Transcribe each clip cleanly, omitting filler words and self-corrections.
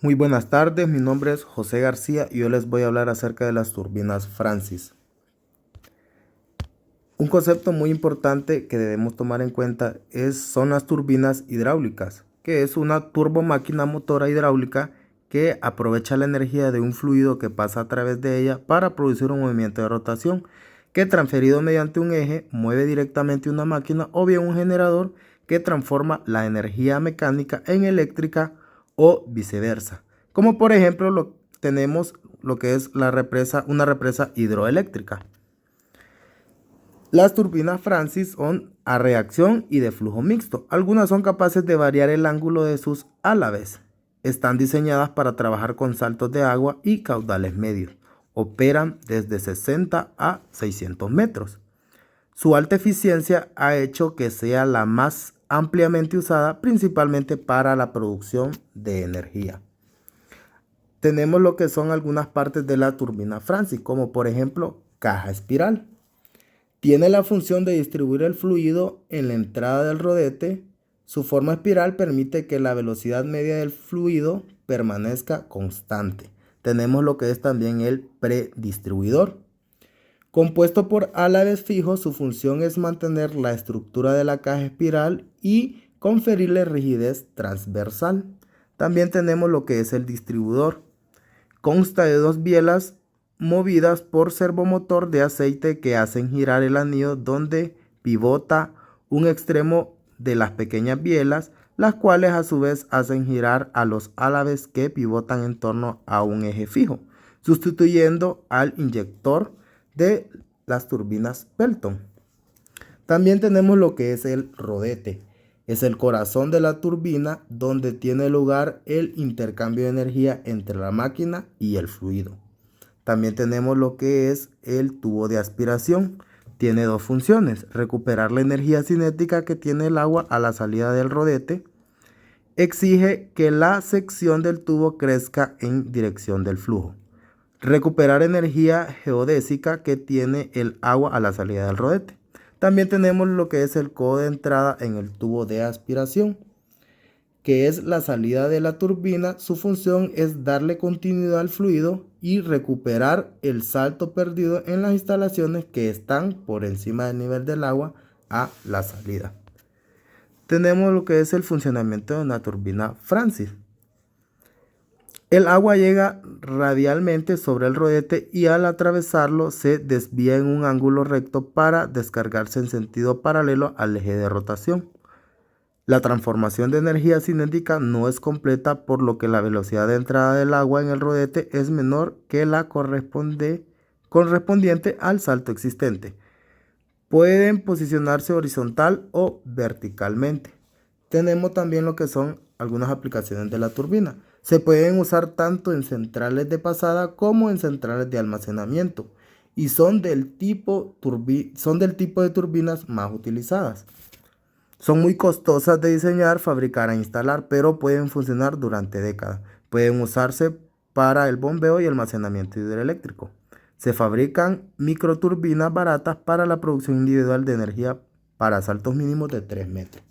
Muy buenas tardes, mi nombre es José García y yo les voy a hablar acerca de las turbinas Francis. Un concepto muy importante que debemos tomar en cuenta son las turbinas hidráulicas, que es una turbomáquina motora hidráulica que aprovecha la energía de un fluido que pasa a través de ella para producir un movimiento de rotación que, transferido mediante un eje, mueve directamente una máquina o bien un generador que transforma la energía mecánica en eléctrica o viceversa. Como por ejemplo tenemos lo que es una represa hidroeléctrica. Las turbinas Francis son a reacción y de flujo mixto. Algunas son capaces de variar el ángulo de sus álabes. Están diseñadas para trabajar con saltos de agua y caudales medios. Operan desde 60 a 600 metros. Su alta eficiencia ha hecho que sea la más ampliamente usada, principalmente para la producción de energía. Tenemos lo que son algunas partes de la turbina Francis, como por ejemplo caja espiral. Tiene la función de distribuir el fluido en la entrada del rodete. Su forma espiral permite que la velocidad media del fluido permanezca constante. Tenemos lo que es también el predistribuidor. Compuesto por álabes fijos, su función es mantener la estructura de la caja espiral y conferirle rigidez transversal. También tenemos lo que es el distribuidor. Consta de dos bielas movidas por servomotor de aceite que hacen girar el anillo donde pivota un extremo de las pequeñas bielas, las cuales a su vez hacen girar a los álabes que pivotan en torno a un eje fijo, sustituyendo al inyector de las turbinas Pelton. También tenemos lo que es el rodete. Es el corazón de la turbina donde tiene lugar el intercambio de energía entre la máquina y el fluido. También tenemos lo que es el tubo de aspiración. Tiene dos funciones: recuperar la energía cinética que tiene el agua a la salida del rodete. Exige que la sección del tubo crezca en dirección del flujo. Recuperar energía geodésica que tiene el agua a la salida del rodete. También tenemos lo que es el codo de entrada en el tubo de aspiración, que es la salida de la turbina. Su función es darle continuidad al fluido y recuperar el salto perdido en las instalaciones que están por encima del nivel del agua a la salida. Tenemos lo que es el funcionamiento de una turbina Francis. El agua llega radialmente sobre el rodete y al atravesarlo se desvía en un ángulo recto para descargarse en sentido paralelo al eje de rotación. La transformación de energía cinética no es completa, por lo que la velocidad de entrada del agua en el rodete es menor que la correspondiente al salto existente. Pueden posicionarse horizontal o verticalmente. Tenemos también lo que son algunas aplicaciones de la turbina. Se pueden usar tanto en centrales de pasada como en centrales de almacenamiento y son del tipo de turbinas más utilizadas. Son muy costosas de diseñar, fabricar e instalar, pero pueden funcionar durante décadas. Pueden usarse para el bombeo y almacenamiento hidroeléctrico. Se fabrican microturbinas baratas para la producción individual de energía para saltos mínimos de 3 metros.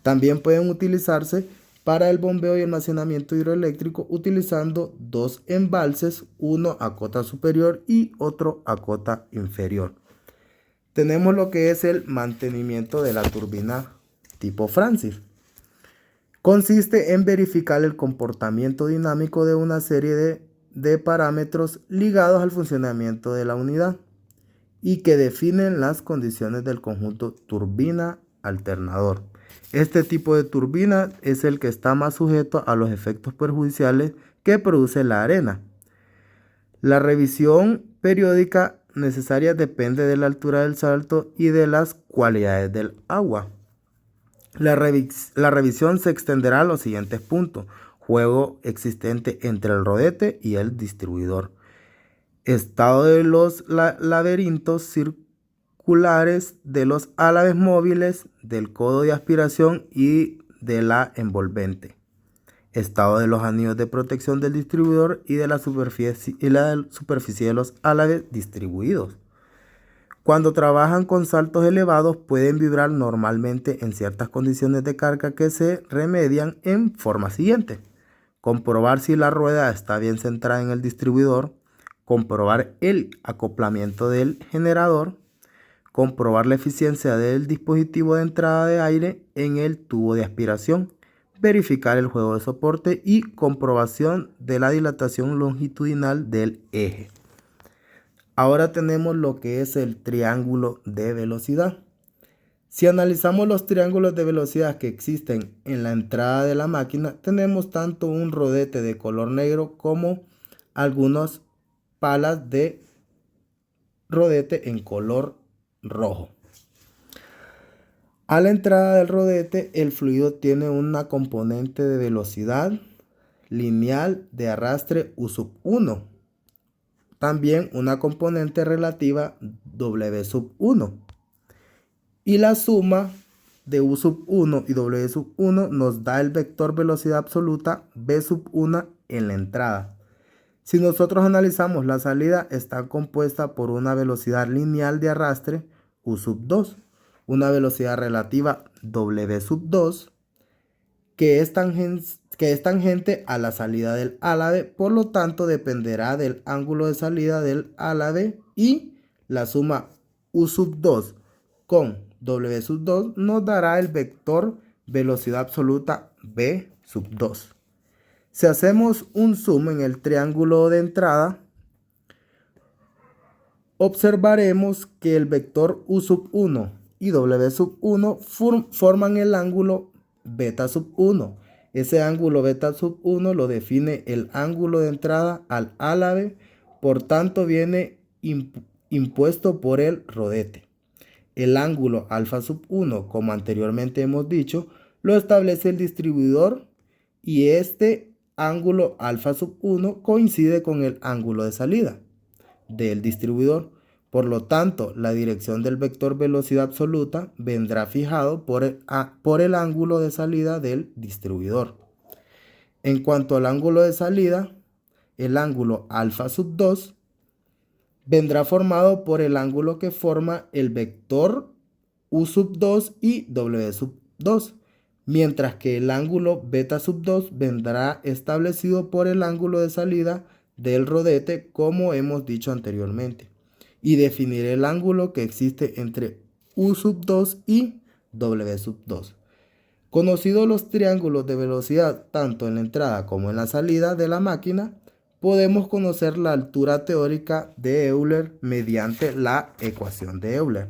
También pueden utilizarse para el bombeo y almacenamiento hidroeléctrico utilizando dos embalses, uno a cota superior y otro a cota inferior. Tenemos lo que es el mantenimiento de la turbina tipo Francis. Consiste en verificar el comportamiento dinámico de una serie de parámetros ligados al funcionamiento de la unidad y que definen las condiciones del conjunto turbina-alternador. Este tipo de turbina es el que está más sujeto a los efectos perjudiciales que produce la arena. La revisión periódica necesaria depende de la altura del salto y de las cualidades del agua. La revisión se extenderá a los siguientes puntos: juego existente entre el rodete y el distribuidor, estado de los laberintos circulares de los álabes móviles, del codo de aspiración y de la envolvente, estado de los anillos de protección del distribuidor y de la superficie de los álabes distribuidos. Cuando trabajan con saltos elevados pueden vibrar normalmente en ciertas condiciones de carga que se remedian en forma siguiente. comprobar si la rueda está bien centrada en el distribuidor, comprobar el acoplamiento del generador, comprobar la eficiencia del dispositivo de entrada de aire en el tubo de aspiración, verificar el juego de soporte y comprobación de la dilatación longitudinal del eje. Ahora tenemos lo que es el triángulo de velocidad. Si analizamos los triángulos de velocidad que existen en la entrada de la máquina, tenemos tanto un rodete de color negro como algunas palas de rodete en color rojo. A la entrada del rodete, el fluido tiene una componente de velocidad lineal de arrastre U1. También una componente relativa W1. Y la suma de U1 y W1 nos da el vector velocidad absoluta V1 en la entrada. Si nosotros analizamos la salida, está compuesta por una velocidad lineal de arrastre U2, una velocidad relativa W2, que es tangente a la salida del álave, por lo tanto dependerá del ángulo de salida del álave, y la suma U2 con W2 nos dará el vector velocidad absoluta V2. Si hacemos un zoom en el triángulo de entrada, observaremos que el vector U1 y W1 forman el ángulo β1. Ese ángulo β1 lo define el ángulo de entrada al álave, por tanto viene impuesto por el rodete. El ángulo α1, como anteriormente hemos dicho, lo establece el distribuidor, y este ángulo α1 coincide con el ángulo de salida del distribuidor. Por lo tanto, la dirección del vector velocidad absoluta vendrá fijado por el ángulo de salida del distribuidor. En cuanto al ángulo de salida, el ángulo α2 vendrá formado por el ángulo que forma el vector U2 y W2, mientras que el ángulo β2 vendrá establecido por el ángulo de salida del rodete, como hemos dicho anteriormente, y definiré el ángulo que existe entre U2 y W2. Conocidos los triángulos de velocidad tanto en la entrada como en la salida de la máquina, podemos conocer la altura teórica de Euler mediante la ecuación de Euler.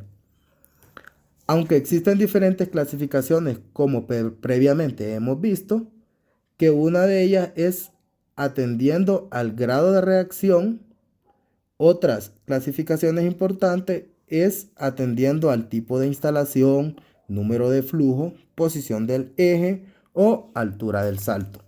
Aunque existen diferentes clasificaciones, como previamente hemos visto, que una de ellas es atendiendo al grado de reacción, otras clasificaciones importantes es atendiendo al tipo de instalación, número de flujo, posición del eje o altura del salto.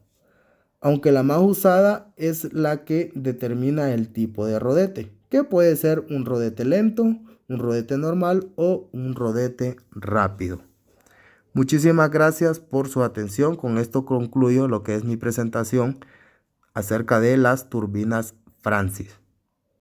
Aunque la más usada es la que determina el tipo de rodete, que puede ser un rodete lento, un rodete normal o un rodete rápido. Muchísimas gracias por su atención. Con esto concluyo lo que es mi presentación acerca de las turbinas Francis.